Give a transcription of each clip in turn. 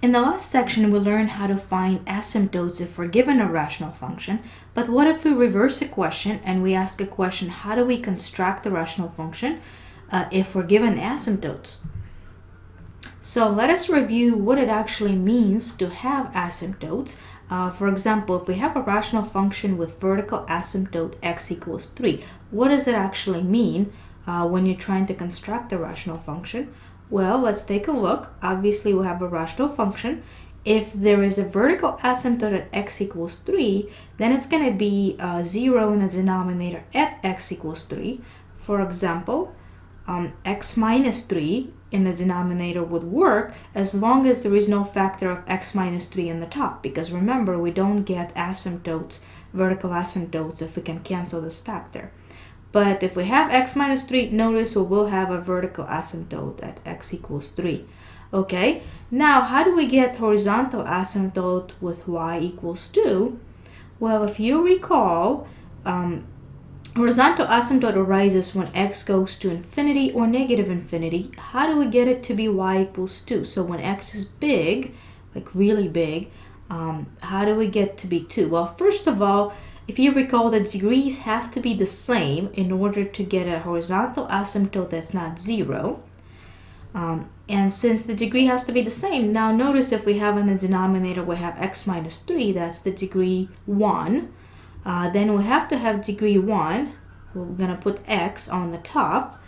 In the last section, we learned how to find asymptotes if we're given a rational function. But what if we reverse the question and we ask a question, how do we construct a rational function if we're given asymptotes? So let us review what it actually means to have asymptotes. For example, if we have a rational function with vertical asymptote x equals 3, what does it actually mean when you're trying to construct a rational function? Well, let's take a look. Obviously, we have a rational function. If there is a vertical asymptote at x equals 3, then it's going to be 0 in the denominator at x equals 3. For example, x minus 3 in the denominator would work as long as there is no factor of x minus 3 in the top, because remember, we don't get asymptotes, vertical asymptotes, if we can cancel this factor. But if we have x minus 3, notice we will have a vertical asymptote at x equals 3. Okay, now how do we get horizontal asymptote with y equals 2? Well, if you recall, horizontal asymptote arises when x goes to infinity or negative infinity. How do we get it to be y equals 2? So when x is big, like really big, how do we get to be 2? Well, first of all, if you recall, the degrees have to be the same in order to get a horizontal asymptote that's not 0. And since the degree has to be the same, now notice if we have in the denominator, we have x minus 3, that's the degree 1. Then we have to have degree 1. We're going to put x on the top.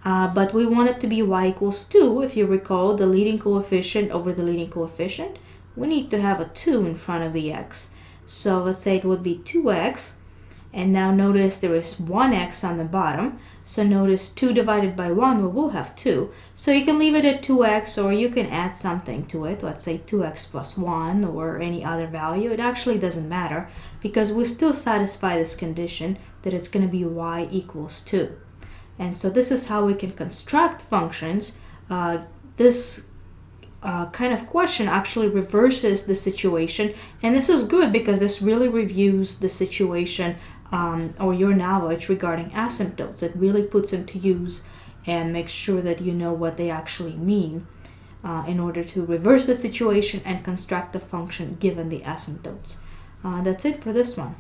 But we want it to be y equals 2. If you recall, the leading coefficient over the leading coefficient, we need to have a 2 in front of the x. So let's say it would be 2x, and now notice there is 1x on the bottom. So notice 2 divided by 1, we will have 2. So you can leave it at 2x, or you can add something to it. Let's say 2x plus 1 or any other value. It actually doesn't matter because we still satisfy this condition that it's going to be y equals 2. And so this is how we can construct functions. This kind of question actually reverses the situation, and this is good because this really reviews the situation or your knowledge regarding asymptotes. It really puts them to use and makes sure that you know what they actually mean in order to reverse the situation and construct the function given the asymptotes. That's it for this one.